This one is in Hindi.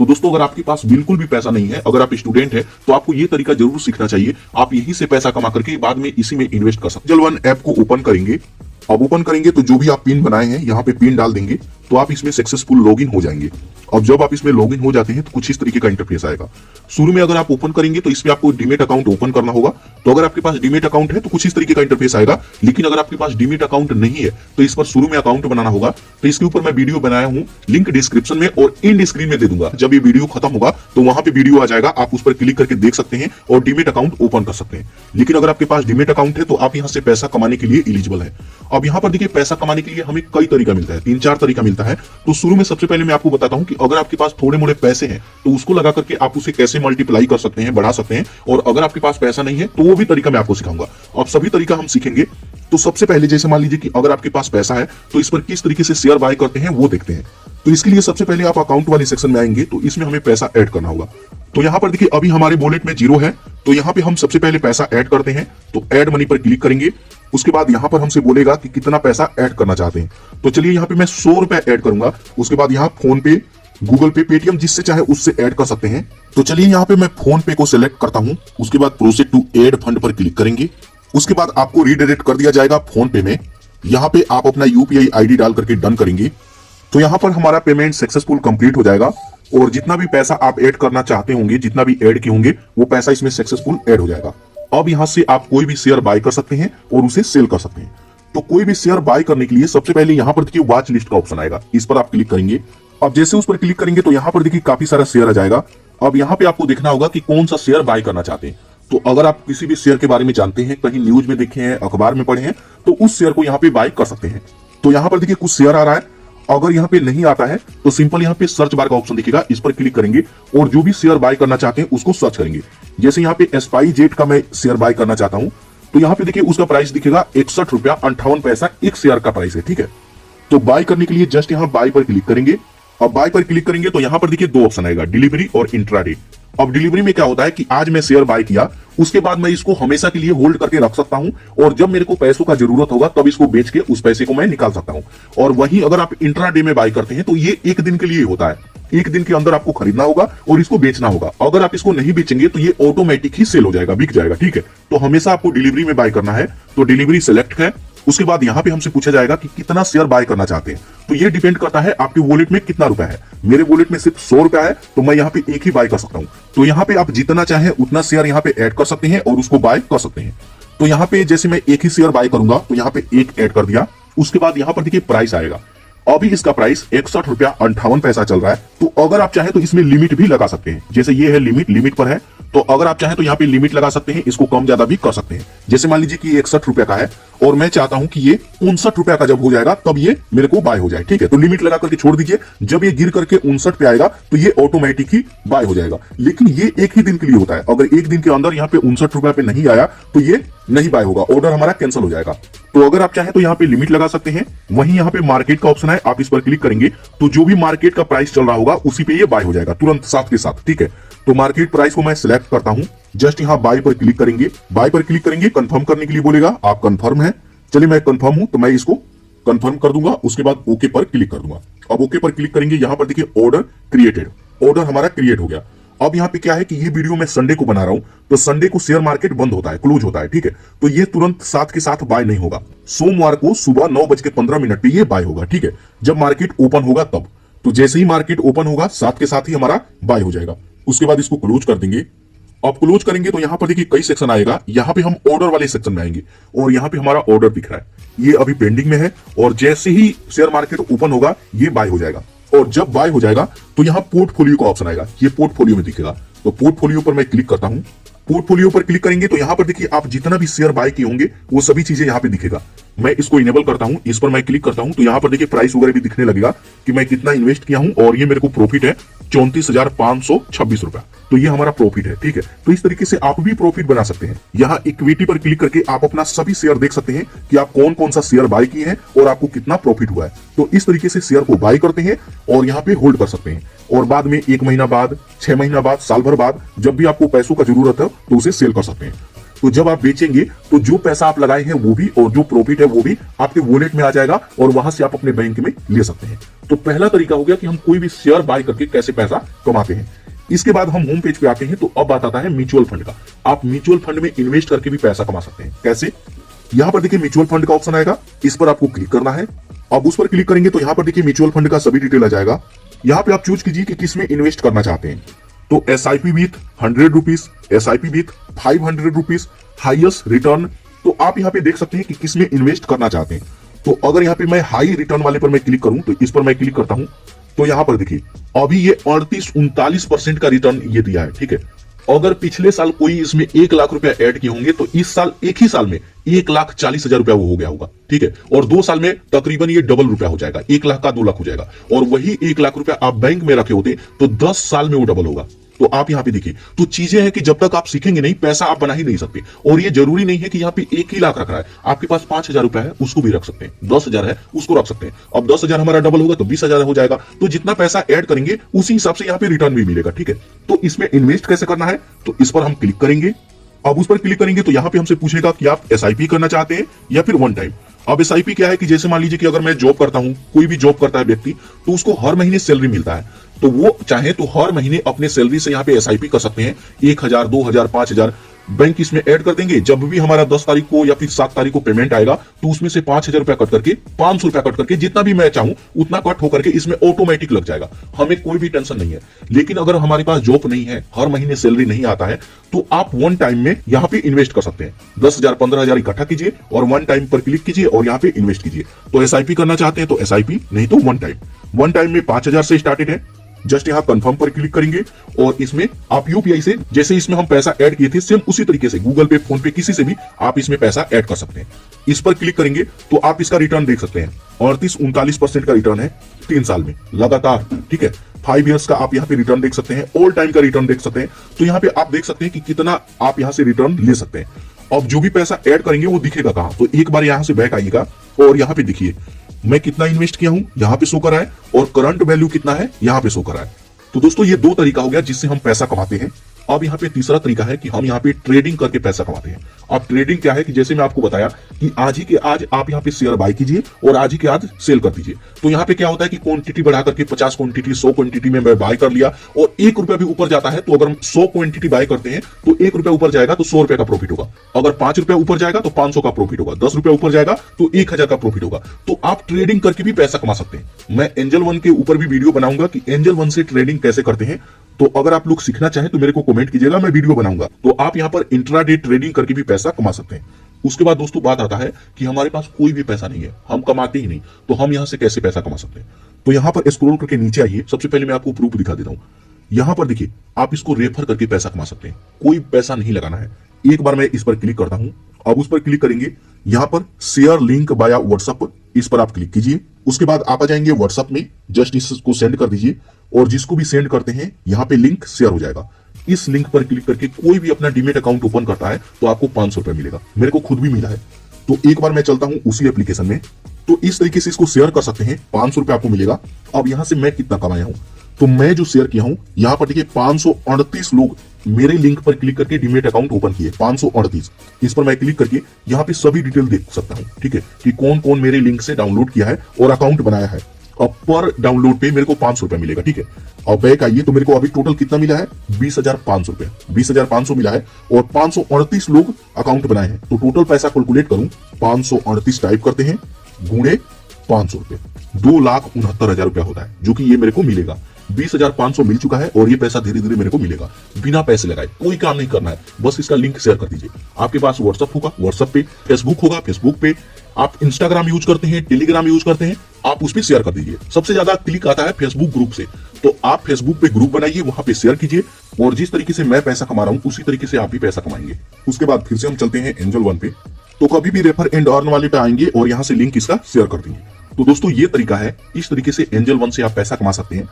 तो दोस्तों अगर आपके पास बिल्कुल भी पैसा नहीं है, अगर आप स्टूडेंट है, तो आपको ये तरीका जरूर सीखना चाहिए। आप यहीं से पैसा कमा करके बाद में इसी में इन्वेस्ट कर सकते हैं। Angel One ऐप को ओपन करेंगे। अब ओपन करेंगे तो जो भी आप पिन बनाए हैं यहाँ पे पिन डाल देंगे तो आप इसमें सक्सेसफुल लॉगिन हो जाएंगे। अब जब आप इसमें लॉगिन हो जाते हैं तो कुछ इस तरीके का इंटरफेस आएगा। शुरू में अगर आप ओपन करेंगे तो इसमें आपको डीमेट अकाउंट ओपन करना होगा। तो अगर आपके पास डीमेट अकाउंट है तो कुछ इस तरीके का इंटरफेस आएगा। लेकिन अगर आपके पास डीमेट अकाउंट नहीं है तो इस पर शुरू में अकाउंट बनाना होगा। तो इसके ऊपर मैं वीडियो बनाया हूं, लिंक डिस्क्रिप्शन में और एंड स्क्रीन में दे दूंगा। जब ये वीडियो खत्म होगा तो वहां पे वीडियो आ जाएगा, आप उस पर क्लिक करके देख सकते हैं और डीमेट अकाउंट ओपन कर सकते हैं। लेकिन अगर आपके पास डीमेट अकाउंट है तो आप यहाँ से पैसा कमाने के लिए एलिजिबल है। अब यहाँ पर देखिए पैसा कमाने के लिए हमें कई तरीका मिलता है, 3-4 तरीका मिलता है। तो शुरू में सबसे पहले मैं आपको बताता हूं कि अगर आपके पास थोड़े मोड़े पैसे हैं तो उसको लगा करके आप उसे कैसे मल्टीप्लाई कर सकते हैं, बढ़ा सकते हैं। और अगर आपके पास पैसा नहीं है तो वो भी तरीका मैं आपको सिखाऊंगा। अब सभी तरीका हम सीखेंगे। तो सबसे पहले जैसे मान लीजिए कि अगर आपके पास पैसा है तो इस पर किस तरीके से शेयर बाय करते हैं वो देखते हैं। तो इसके लिए सबसे पहले आप अकाउंट वाले सेक्शन में आएंगे तो इसमें हमें पैसा ऐड करना होगा। तो यहाँ पर देखिए अभी हमारे वॉलेट में 0 है, तो यहाँ पे हम सबसे पहले पैसा ऐड करते हैं। तो ऐड मनी पर क्लिक करेंगे। उसके बाद यहाँ पर हमसे बोलेगा कि कितना पैसा ऐड करना चाहते हैं। तो चलिए यहाँ पे मैं 100 रुपए ऐड करूंगा। उसके बाद यहाँ फोन पे, गूगल पे, पेटीएम जिससे चाहे उससे ऐड कर सकते हैं। तो चलिए यहाँ पे मैं फोन पे को सिलेक्ट करता हूँ। उसके बाद प्रोसीड टू ऐड फंड पर क्लिक करेंगे। उसके बाद आपको रीडायरेक्ट कर दिया जाएगा फोन पे में। यहाँ पे आप अपना यूपीआई आईडी डाल करके डन करेंगे। तो यहाँ पर हमारा पेमेंट सक्सेसफुल कंप्लीट हो जाएगा और जितना भी पैसा आप ऐड करना चाहते होंगे, जितना भी ऐड किए होंगे, वो पैसा इसमें सक्सेसफुल ऐड हो जाएगा। अब यहाँ से आप कोई भी शेयर बाय कर सकते हैं और उसे सेल कर सकते हैं। तो कोई भी शेयर बाय करने के लिए सबसे पहले यहाँ पर देखिए वॉच लिस्ट का ऑप्शन आएगा, इस पर आप क्लिक करेंगे। अब जैसे उस पर क्लिक करेंगे तो यहाँ पर देखिए काफी सारा शेयर आ जाएगा। अब यहाँ पे आपको देखना होगा कि कौन सा शेयर बाय करना चाहते हैं। तो अगर आप किसी भी शेयर के बारे में जानते हैं, कहीं न्यूज में देखे हैं, अखबार में पढ़े हैं, तो उस शेयर को यहाँ पे बाय कर सकते हैं। तो यहाँ पर देखिए कुछ शेयर आ रहा है। अगर यहाँ पे नहीं आता है तो सिंपल यहाँ पे सर्च बार का ऑप्शन दिखेगा, इस पर क्लिक करेंगे और जो भी शेयर बाय करना चाहते हैं उसको सर्च करेंगे। जैसे यहाँ पे स्पाइसजेट का मैं शेयर बाय करना चाहता हूँ तो यहाँ पे देखिए उसका प्राइस दिखेगा 61 रुपया 58 पैसा एक शेयर का प्राइस है। ठीक है, तो बाय करने के लिए जस्ट यहाँ बाय पर क्लिक करेंगे। अब बाय पर क्लिक करेंगे तो यहाँ पर देखिए 2 ऑप्शन आएगा, डिलीवरी और इंट्राडे। अब डिलीवरी में क्या होता है कि आज मैं शेयर बाय किया, उसके बाद मैं इसको हमेशा के लिए होल्ड करके रख सकता हूं और जब मेरे को पैसों का जरूरत होगा तब इसको बेच के उस पैसे को मैं निकाल सकता हूं। और वहीं अगर आप इंट्राडे में बाय करते हैं तो ये 1 दिन के लिए होता है। 1 दिन के अंदर आपको खरीदना होगा और इसको बेचना होगा। अगर आप इसको नहीं बेचेंगे तो ये ऑटोमेटिक ही सेल हो जाएगा, बिक जाएगा। ठीक है, तो हमेशा आपको डिलीवरी में बाय करना है। तो डिलीवरी सेलेक्ट है। उसके बाद यहाँ पे हमसे पूछा जाएगा कि कितना शेयर बाय करना चाहते हैं। तो ये डिपेंड करता है आपके वॉलेट में कितना रुपया है। मेरे वॉलेट में सिर्फ 100 रुपया है तो मैं यहाँ पे एक ही बाय कर सकता हूँ। तो यहाँ पे आप जितना चाहे उतना शेयर यहाँ पे ऐड कर सकते हैं और उसको बाय कर सकते हैं। तो यहाँ पे जैसे मैं एक ही शेयर बाय करूंगा तो यहाँ पे 1 ऐड कर दिया। उसके बाद यहाँ पर देखिए प्राइस आएगा। अभी इसका प्राइस 61 रुपया 58 पैसा चल रहा है। तो अगर आप चाहें तो इसमें लिमिट भी लगा सकते हैं। जैसे ये है लिमिट पर है, तो अगर आप चाहें तो यहाँ पे लिमिट लगा सकते हैं, इसको कम ज्यादा भी कर सकते हैं। जैसे मान लीजिए कि 61 रुपया का है और मैं चाहता हूं कि ये 59 रुपया का जब हो जाएगा तब ये मेरे को बाय हो जाए। ठीक है, तो लिमिट लगा करके छोड़ दीजिए। जब ये गिर करके 59 पे आएगा तो ये ऑटोमेटिक ही बाय हो जाएगा। लेकिन ये 1 ही दिन के लिए होता है। अगर 1 दिन के अंदर यहाँ पे 59 रुपया पे नहीं आया तो ये नहीं बाय होगा, ऑर्डर हमारा कैंसिल हो जाएगा। तो अगर आप चाहें तो यहाँ पे लिमिट लगा सकते हैं। वहीं यहाँ पे मार्केट का ऑप्शन है, आप इस पर क्लिक करेंगे तो जो भी मार्केट का प्राइस चल रहा होगा उसी पे ये बाय हो जाएगा तुरंत साथ के साथ। ठीक है, तो मार्केट प्राइस को मैं सिलेक्ट करता हूं। जस्ट यहाँ बाय पर क्लिक करेंगे। बाय पर क्लिक करेंगे, कंफर्म करने के लिए बोलेगा, आप कंफर्म है। चलिए मैं कंफर्म हूं तो मैं इसको कंफर्म कर दूंगा। उसके बाद ओके पर क्लिक कर दूंगा। अब ओके पर क्लिक करेंगे, यहाँ पर देखिए ऑर्डर क्रिएटेड, ऑर्डर हमारा क्रिएट हो गया। अब यहाँ पे क्या है कि ये वीडियो मैं संडे को बना रहा हूं तो संडे को शेयर मार्केट बंद होता है, क्लोज होता है। ठीक है, तो ये तुरंत साथ के साथ बाय नहीं होगा। सोमवार को सुबह 9:15 पे ये बाय होगा। ठीक है, जब मार्केट ओपन होगा तब। तो जैसे ही मार्केट ओपन होगा साथ के साथ ही हमारा बाय हो जाएगा। उसके बाद इसको क्लोज कर देंगे। अब क्लोज करेंगे तो यहाँ पर देखिए कई सेक्शन आएगा। यहाँ पे हम ऑर्डर वाले सेक्शन में आएंगे और यहाँ पे हमारा ऑर्डर दिख रहा है, ये अभी पेंडिंग में है। और जैसे ही शेयर मार्केट ओपन होगा ये बाय हो जाएगा। और जब बाय हो जाएगा तो यहाँ पोर्टफोलियो का ऑप्शन आएगा, ये पोर्टफोलियो में दिखेगा। तो पोर्टफोलियो पर मैं क्लिक करता हूँ। पोर्टफोलियो पर क्लिक करेंगे तो यहाँ पर देखिए आप जितना भी शेयर बाय किए होंगे वो सभी चीजें यहाँ पे दिखेगा। मैं इसको इनेबल करता हूँ, इस पर मैं क्लिक करता हूँ तो यहाँ पर देखिए प्राइस वगैरह भी दिखने लगेगा कि मैं कितना इन्वेस्ट किया हूँ और ये मेरे को प्रॉफिट है 34,526 रुपया। तो ये हमारा प्रॉफिट है। ठीक है, तो इस तरीके से आप भी प्रॉफिट बना सकते हैं। यहाँ इक्विटी पर क्लिक करके आप अपना सभी शेयर देख सकते हैं कि आप कौन कौन सा शेयर बाय किए हैं और आपको कितना प्रॉफिट हुआ है। तो इस तरीके से शेयर को बाय करते हैं और यहाँ पे होल्ड कर सकते हैं और बाद में 1 महीना बाद, 6 महीना बाद, साल भर बाद जब भी आपको पैसों का जरूरत है तो उसे सेल कर सकते हैं। तो जब आप बेचेंगे तो जो पैसा आप लगाए हैं वो भी और जो प्रॉफिट है वो भी आपके वॉलेट में आ जाएगा और वहां से आप अपने बैंक में ले सकते हैं। तो पहला तरीका हो गया कि हम कोई भी शेयर बाय करके कैसे पैसा कमाते हैं। इसके बाद हम होम पेज पे आते हैं तो अब बात आता है म्यूचुअल फंड का। आप म्यूचुअल फंड में इन्वेस्ट करके भी पैसा कमा सकते हैं। कैसे? यहां पर देखिए म्यूचुअल फंड का ऑप्शन आएगा, इस पर आपको क्लिक करना है। अब उस पर क्लिक करेंगे तो यहां पर देखिए म्यूचुअल फंड का सभी डिटेल आ जाएगा। यहां पे आप चूज कीजिए कि किस में इन्वेस्ट करना चाहते हैं। तो SIP with 100 rupees, SIP with 500 rupees, highest return. तो आप यहाँ पे देख सकते हैं कि किस में इन्वेस्ट करना चाहते हैं। तो अगर यहाँ पे मैं हाई रिटर्न वाले पर मैं क्लिक करूं तो इस पर मैं क्लिक करता हूं तो यहां पर देखिए अभी ये 38-39% का रिटर्न ये दिया है। ठीक है, अगर पिछले साल कोई इसमें 1 लाख रुपया ऐड किए होंगे तो इस साल एक ही साल में 1,40,000 रुपया वो हो गया होगा। ठीक है, और 2 साल में तकरीबन ये डबल रुपया हो जाएगा, 1 लाख का 2 लाख हो जाएगा। और वही 1 लाख रुपया आप बैंक में रखे होते तो 10 साल में वो डबल होगा। तो आप यहाँ पे देखिए, तो चीजें हैं कि जब तक आप सीखेंगे नहीं पैसा आप बना ही नहीं सकते। और ये जरूरी नहीं है कि यहाँ पे 1 ही लाख रख रहा है, आपके पास 5,000 रुपया है उसको भी रख सकते हैं, 10,000 है उसको रख सकते हैं। अब 10,000 हमारा डबल होगा तो 20,000 हो जाएगा। तो जितना पैसा ऐड करेंगे उसी हिसाब से यहाँ पे रिटर्न भी मिलेगा। ठीक है, तो इसमें इन्वेस्ट कैसे करना है तो इस पर हम क्लिक करेंगे। अब उस पर क्लिक करेंगे तो यहाँ पे हमसे पूछेगा कि आप SIP करना चाहते हैं या फिर वन टाइम। अब SIP क्या है कि जैसे मान लीजिए कि अगर मैं जॉब करता हूं, कोई भी जॉब करता है व्यक्ति, तो उसको हर महीने सैलरी मिलता है, तो वो चाहे तो हर महीने अपने सैलरी से यहाँ पे SIP कर सकते हैं। 1,000, 2,000, 5,000 बैंक इसमें ऐड कर देंगे। जब भी हमारा 10 तारीख को या फिर 7 तारीख को पेमेंट आएगा तो उसमें से 5,000 रुपया कट करके 500 रुपया कट करके जितना भी मैं चाहूं उतना कट होकर के इसमें ऑटोमेटिक लग जाएगा, हमें कोई भी टेंशन नहीं है। लेकिन अगर हमारे पास जॉब नहीं है, हर महीने सैलरी नहीं आता है, तो आप वन टाइम में यहाँ पे इन्वेस्ट कर सकते हैं। 10,000, 15,000 इकट्ठा कीजिए और वन टाइम पर क्लिक कीजिए और यहाँ पे इन्वेस्ट कीजिए। तो SIP करना चाहते हैं तो SIP, नहीं तो वन टाइम। वन टाइम में 5,000 से स्टार्टेड है। जस्ट यहाँ कंफर्म पर क्लिक करेंगे और इसमें आप UPI से, जैसे इसमें हम पैसा ऐड किए थे सेम उसी तरीके से गूगल पे, फोन पे, किसी से भी आप इसमें पैसा ऐड कर सकते हैं। इस पर क्लिक करेंगे तो आप इसका रिटर्न देख सकते हैं, 38-39% का रिटर्न है 3 साल में लगातार। ठीक है, 5 इयर्स का आप यहाँ पे रिटर्न देख सकते हैं, ऑल टाइम का रिटर्न देख सकते हैं। तो यहाँ पे आप देख सकते हैं कि कितना आप यहाँ से रिटर्न ले सकते हैं। अब जो भी पैसा ऐड करेंगे वो दिखेगा कहाँ, तो एक बार यहाँ से बैक आइएगा और यहाँ पे देखिए मैं कितना इन्वेस्ट किया हूं यहाँ पे शो कर रहा है और करंट वैल्यू कितना है यहाँ पे शो कर रहा है। तो दोस्तों ये 2 तरीका हो गया जिससे हम पैसा कमाते हैं। अब यहाँ पे तीसरा तरीका है कि हम यहाँ पे ट्रेडिंग करके पैसा कमाते हैं। अब ट्रेडिंग क्या है कि जैसे मैं आपको बताया कि आज ही के आज आप यहाँ पे शेयर बाय कीजिए और आज ही के आज सेल कर दीजिए। तो यहाँ पे क्या होता है कि क्वांटिटी बढ़ा करके 50 क्वांटिटी, 100 क्वांटिटी में मैं बाय कर लिया और 1 रुपया भी ऊपर जाता है तो अगर 100 क्वांटिटी बाय करते हैं तो 1 रुपया ऊपर जाएगा तो 100 रुपए का प्रॉफिट होगा। अगर 5 रुपया ऊपर जाएगा तो 500 का प्रॉफिट होगा, 10 रुपया ऊपर जाएगा तो 1,000 का प्रॉफिट होगा। तो आप ट्रेडिंग करके भी पैसा कमा सकते हैं। मैं एंजल वन के ऊपर भी वीडियो बनाऊंगा कि एंजल वन से ट्रेडिंग कैसे करते हैं। तो अगर आप लोग सीखना चाहें तो मेरे को कमेंट कीजिएगा, मैं वीडियो बनाऊंगा। तो आप यहाँ पर इंट्राडे ट्रेडिंग करके भी पैसा कमा सकते हैं। उसके बाद दोस्तों बात आता है कि हमारे पास कोई भी पैसा नहीं है, हम कमाते ही नहीं, तो हम यहाँ से कैसे पैसा कमा सकते हैं। तो यहाँ पर स्क्रॉल करके नीचे आइए। सबसे पहले मैं आपको प्रूफ दिखा देता हूँ। यहाँ पर देखिए आप इसको रेफर करके पैसा कमा सकते हैं, कोई पैसा नहीं लगाना है। एक बार मैं इस पर क्लिक करता हूँ। अब उस पर क्लिक करेंगे, यहाँ पर शेयर लिंक बाया व्हाट्सएप, इस पर आप क्लिक कीजिए। उसके बाद आप आ जाएंगे व्हाट्सएप में, जस्ट इसको सेंड कर दीजिए और जिसको भी सेंड करते हैं यहाँ पे लिंक शेयर हो जाएगा। इस लिंक पर क्लिक करके कोई भी अपना डीमेट अकाउंट ओपन करता है तो आपको 500 रुपए मिलेगा। मेरे को खुद भी मिला है। तो एक बार मैं चलता हूं उसी एप्लीकेशन में, तो इस तरीके से इसको शेयर कर सकते हैं, 500 रुपए आपको मिलेगा। अब यहां से मैं कितना कमाया हूं, तो मैं जो शेयर किया हूं यहां पर देखिए 538 लोग मेरे लिंक पर क्लिक करके डीमेट अकाउंट ओपन किए, 538। इस पर मैं क्लिक करके यहाँ पे सभी डिटेल देख सकता हूँ। ठीक है, कि कौन कौन मेरे लिंक से डाउनलोड किया है और अकाउंट बनाया है। अब पर डाउनलोड पे मेरे को 500 रुपए मिलेगा। ठीक है, और बैक आइए तो मेरे को अभी टोटल कितना मिला है, 20,500 रुपए, 20,500 मिला है और 538 लोग अकाउंट बनाए हैं। तो टोटल पैसा कैलकुलेट करूं, 538 टाइप करते हैं गुणे 500 रुपए, 2,69,000 रुपया होता है, जो कि ये मेरे को मिलेगा। 20,500 मिल चुका है और ये पैसा धीरे धीरे मेरे को मिलेगा बिना पैसे लगाए। कोई काम नहीं करना है, बस इसका लिंक शेयर कर दीजिए। आपके पास व्हाट्सएप होगा, व्हाट्सएप पे, फेसबुक होगा, फेसबुक पे, आप इंस्टाग्राम यूज करते हैं, टेलीग्राम यूज करते हैं, आप उस पर शेयर कर दीजिए। सबसे ज्यादा क्लिक आता है फेसबुक ग्रुप से, तो आप फेसबुक पे ग्रुप बनाइए, वहां पे शेयर कीजिए और जिस तरीके से मैं पैसा कमा रहा हूं उसी तरीके से आप भी पैसा कमाएंगे। उसके बाद फिर से हम चलते हैं एंजल वन पे, तो कभी भी रेफर एंड अर्न वाले पे आएंगे और यहां से लिंक इसका शेयर कर देंगे। तो दोस्तों ये तरीका है, इस तरीके से एंजल वन से आप पैसा कमा सकते हैं।